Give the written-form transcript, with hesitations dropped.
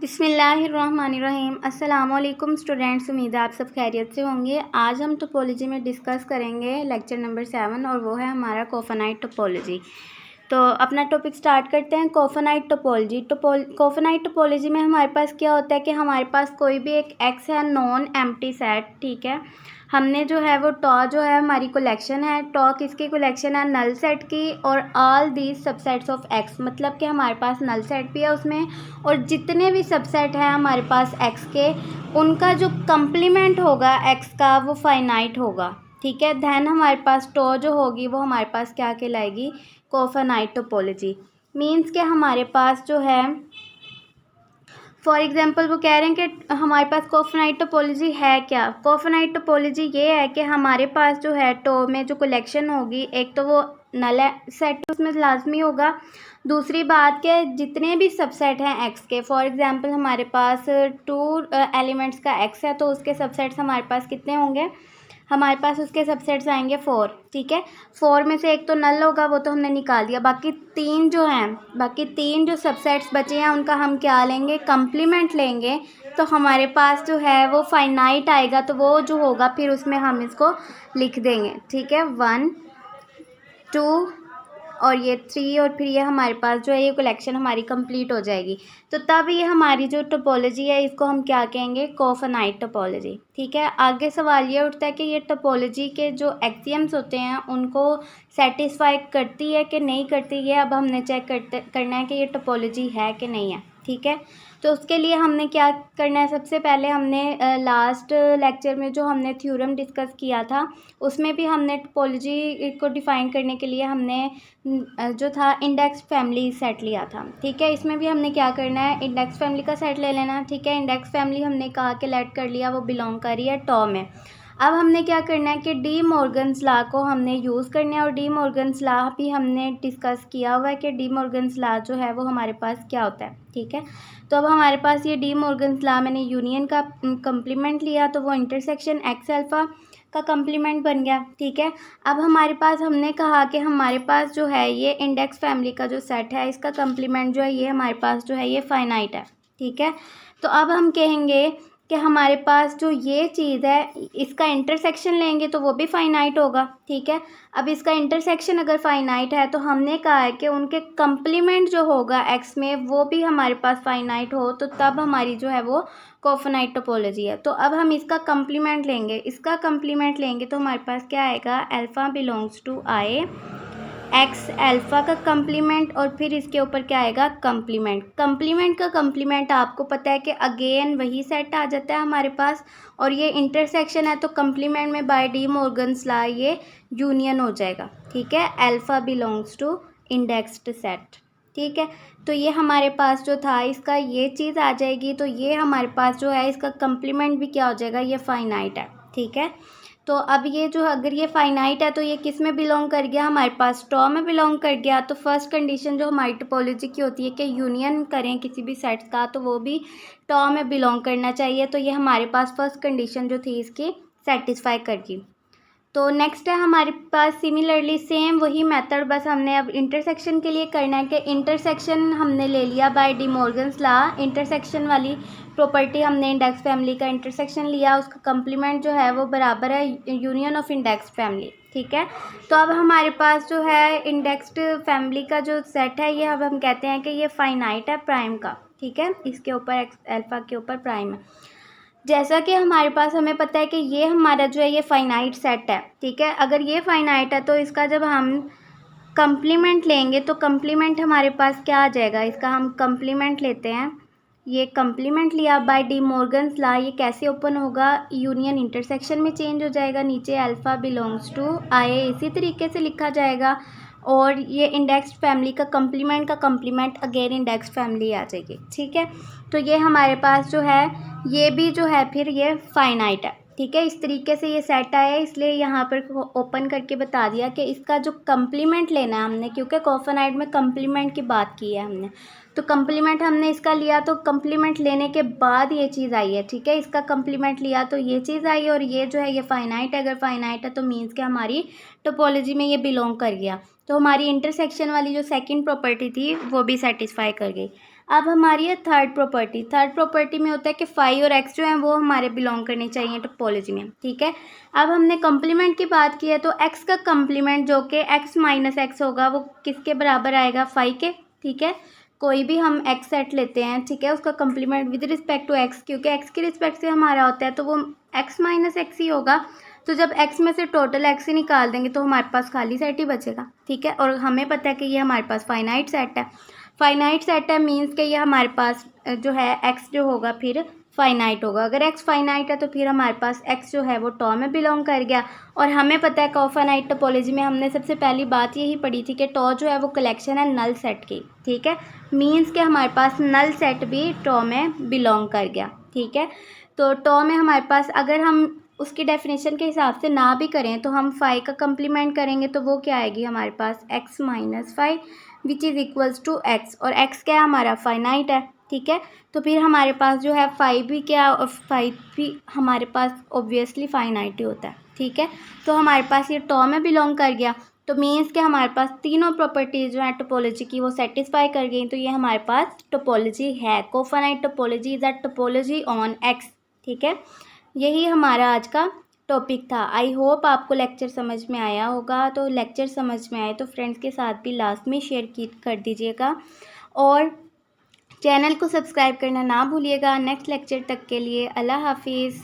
बिस्मिल्लाहिर्रहमानिर्रहीम। अस्सलाम वालेकुम स्टूडेंट्स, उम्मीद है आप सब खैरियत से होंगे। आज हम टोपोलॉजी में डिस्कस करेंगे लेक्चर नंबर 7 और वो है हमारा कोफानाइट टोपोलॉजी। तो अपना टॉपिक स्टार्ट करते हैं। कोफानाइट टोपोलॉजी। कोफानाइट टोपोलॉजी में हमारे पास क्या होता है कि हमारे पास कोई भी एक एक्स है नॉन एम्प्टी सेट, ठीक है। हमने जो है वो टॉ जो है हमारी कलेक्शन है, टॉ किसकी कलेक्शन है, नल सेट की, और all these subsets of x, मतलब कि हमारे पास नल सेट भी है उसमें, और जितने भी सबसेट हैं हमारे पास एक्स के, उनका जो कंप्लीमेंट होगा एक्स का वो फाइनाइट होगा, ठीक है। देन हमारे पास टॉ जो होगी वो हमारे पास क्या कहलाएगी, कोफानाइट टोपोलॉजी। मीन्स के हमारे पास जो है फॉर एग्जांपल वो कह रहे हैं कि हमारे पास कोफानाइट टोपोलॉजी है क्या। कोफानाइट टोपोलॉजी ये है कि हमारे पास जो है टो में जो कलेक्शन होगी, एक तो वो नल सेट उसमें लाजमी होगा। दूसरी बात के जितने भी सबसेट हैं एक्स के, फॉर एग्जांपल हमारे पास 2 एलिमेंट्स का एक्स है तो उसके सबसेट्स हमारे पास कितने होंगे, हमारे पास उसके सबसेट्स आएंगे 4, ठीक है। 4 में से एक तो नल होगा, वो तो हमने निकाल दिया। बाकी 3 जो सबसेट्स बचे हैं उनका हम क्या लेंगे, कंप्लीमेंट लेंगे। तो हमारे पास जो है वो फाइनाइट आएगा, तो वो जो होगा फिर उसमें हम इसको लिख देंगे, ठीक है। 1 2 और ये 3 और फिर ये हमारे पास जो है ये कलेक्शन हमारी कंप्लीट हो जाएगी। तो तब ये हमारी जो टोपोलॉजी है इसको हम क्या कहेंगे, कोफानाइट टोपोलॉजी, ठीक है। आगे सवाल ये उठता है कि ये टोपोलॉजी के जो एक्सियम्स होते हैं उनको सेटिस्फाई करती है कि नहीं करती है। अब हमने चेक करना है कि ये टोपोलॉजी है कि नहीं है, ठीक है। तो उसके लिए हमने क्या करना है, सबसे पहले हमने लास्ट लेक्चर में जो हमने थ्योरम डिस्कस किया था उसमें भी हमने टोपोलॉजी को डिफ़ाइन करने के लिए हमने जो था इंडेक्स फैमिली सेट लिया था, ठीक है। इसमें भी हमने क्या करना है, इंडेक्स फैमिली का सेट ले लेना, ठीक है। इंडेक्स फैमिली हमने कहा कि लेट कर लिया, वो बिलोंग कर रही है टॉ में। अब हमने क्या करना है कि डी मॉर्गन्स लॉ को हमने यूज़ करना है, और डी मॉर्गन्स लॉ भी हमने डिस्कस किया हुआ है कि डी मॉर्गन्स लॉ जो है वो हमारे पास क्या होता है, ठीक है। तो अब हमारे पास ये डी मॉर्गन्स लॉ, मैंने यूनियन का कंप्लीमेंट लिया तो वो इंटरसेक्शन एक्स अल्फ़ा का कंप्लीमेंट बन गया, ठीक है। अब हमारे पास हमने कहा कि हमारे पास जो है ये इंडेक्स फैमिली का जो सेट है इसका कंप्लीमेंट जो है ये हमारे पास जो है ये फाइनाइट है, ठीक है। तो अब हम कहेंगे कि हमारे पास जो ये चीज़ है इसका इंटरसेक्शन लेंगे तो वो भी फाइनाइट होगा, ठीक है। अब इसका इंटरसेक्शन अगर फाइनाइट है तो हमने कहा है कि उनके कंप्लीमेंट जो होगा एक्स में वो भी हमारे पास फाइनाइट हो, तो तब हमारी जो है वो कोफानाइट टोपोलॉजी है। तो अब हम इसका कंप्लीमेंट लेंगे तो हमारे पास क्या आएगा, alpha belongs to I X alpha का कंप्लीमेंट, और फिर इसके ऊपर क्या आएगा, कंप्लीमेंट का कंप्लीमेंट आपको पता है कि अगेन वही सेट आ जाता है हमारे पास, और ये इंटरसेक्शन है तो कंप्लीमेंट में बाय डी मॉर्गन्स लॉ ये यूनियन हो जाएगा, ठीक है। Alpha belongs to indexed set, ठीक है। तो ये हमारे पास जो था इसका ये चीज़ आ जाएगी, तो ये हमारे पास जो है इसका कंप्लीमेंट भी क्या हो जाएगा, ये फाइनाइट है, ठीक है। तो अब ये जो अगर ये फाइनाइट है तो ये किस में बिलोंग कर गया, हमारे पास टॉ में बिलोंग कर गया। तो फर्स्ट कंडीशन जो हमारी टोपोलॉजी की होती है कि यूनियन करें किसी भी सेट्स का तो वो भी टॉ में बिलोंग करना चाहिए। तो ये हमारे पास फर्स्ट कंडीशन जो थी इसकी सेटिस्फाई कर गई। तो नेक्स्ट है हमारे पास सिमिलरली सेम वही मेथड, बस हमने अब इंटरसेक्शन के लिए करना है कि इंटरसेक्शन हमने ले लिया by De Morgan's law. Intersection वाली प्रॉपर्टी हमने इंडेक्स फैमिली का इंटरसेक्शन लिया, उसका कंप्लीमेंट जो है वो बराबर है यूनियन ऑफ इंडेक्स फैमिली, ठीक है। तो अब हमारे पास जो है इंडेक्स्ड फैमिली का जो सेट है ये अब हम कहते हैं कि ये फाइनाइट है प्राइम का, ठीक है। इसके ऊपर अल्फ़ा के ऊपर प्राइम है। जैसा कि हमारे पास हमें पता है कि ये हमारा जो है ये फाइनाइट सेट है, ठीक है। अगर ये फाइनाइट है तो इसका जब हम कंप्लीमेंट लेंगे तो कंप्लीमेंट हमारे पास क्या आ जाएगा, इसका हम कंप्लीमेंट लेते हैं। ये कंप्लीमेंट लिया बाय डी मॉर्गन्स लॉ, ये कैसे ओपन होगा, यूनियन इंटरसेक्शन में चेंज हो जाएगा, नीचे अल्फ़ा बिलोंग्स टू आई इसी तरीके से लिखा जाएगा, और ये इंडेक्स फैमिली का कंप्लीमेंट अगेन इंडेक्स फैमिली आ जाएगी, ठीक है। तो ये हमारे पास जो है ये भी जो है फिर ये फाइनाइट है, ठीक है। इस तरीके से ये सेट आया है, इसलिए यहाँ पर ओपन करके बता दिया कि इसका जो कंप्लीमेंट लेना है हमने, क्योंकि कोफानाइट में कंप्लीमेंट की बात की है हमने, तो कंप्लीमेंट हमने इसका लिया तो कंप्लीमेंट लेने के बाद ये चीज़ आई है, ठीक है। इसका कंप्लीमेंट लिया तो ये चीज़ आई, और ये जो है ये फाइनाइट है। अगर फाइनाइट है तो मीन्स कि हमारी टोपोलॉजी में ये बिलोंग कर गया, तो हमारी इंटरसेक्शन वाली जो सेकंड प्रॉपर्टी थी वो भी सेटिस्फाई कर गई। अब हमारी है थर्ड प्रॉपर्टी। थर्ड प्रॉपर्टी में होता है कि फाई और एक्स जो है वो हमारे बिलोंग करने चाहिए टोपोलॉजी में, ठीक है। अब हमने कंप्लीमेंट की बात की है, तो एक्स का कंप्लीमेंट जो कि एक्स माइनस एक्स होगा वो किसके बराबर आएगा, फाई के, ठीक है। कोई भी हम एक्स सेट लेते हैं, ठीक है, उसका complement with respect to X, क्योंकि एक्स के रिस्पेक्ट से हमारा होता है तो वो एक्स माइनस एक्स ही होगा। तो जब एक्स में से टोटल एक्स ही निकाल देंगे तो हमारे पास खाली सेट ही बचेगा, ठीक है। और हमें पता है कि ये हमारे पास फाइनाइट सेट है। फाइनाइट सेट है मीन्स कि ये हमारे पास जो है एक्स जो होगा फिर फाइनाइट होगा। अगर एक्स फाइनाइट है तो फिर हमारे पास एक्स जो है वो टॉ में बिलोंग कर गया। और हमें पता है कोफाइनाइट टोपोलॉजी में हमने सबसे पहली बात यही पढ़ी थी कि टॉ जो है वो कलेक्शन है नल सेट की, ठीक है। मीन्स कि हमारे पास नल सेट भी टॉ में बिलोंग कर गया, ठीक है। तो टॉ में हमारे पास अगर हम उसकी डेफिनेशन के हिसाब से ना भी करें तो हम फाई का कंप्लीमेंट करेंगे तो वो क्या आएगी हमारे पास X minus phi which is equals to X. और एक्स क्या है हमारा फाइनाइट है, ठीक है। तो फिर हमारे पास जो है फाई भी क्या, और फाई भी हमारे पास ऑब्वियसली फाइनाइट ही होता है, ठीक है। तो हमारे पास ये टॉ में बिलोंग कर गया। तो मीन्स के हमारे पास तीनों प्रॉपर्टीज़ जो है टोपोलॉजी की वो सेटिस्फाई कर गई। तो ये हमारे पास टोपोलॉजी है। Cofinite topology is a topology on X, ठीक है। यही हमारा आज का टॉपिक था। आई होप आपको लेक्चर समझ में आया होगा। तो लेक्चर समझ में आए तो फ्रेंड्स के साथ भी लास्ट में शेयर कर दीजिएगा और चैनल को सब्सक्राइब करना ना भूलिएगा। नेक्स्ट लेक्चर तक के लिए अल्लाह हाफिज़।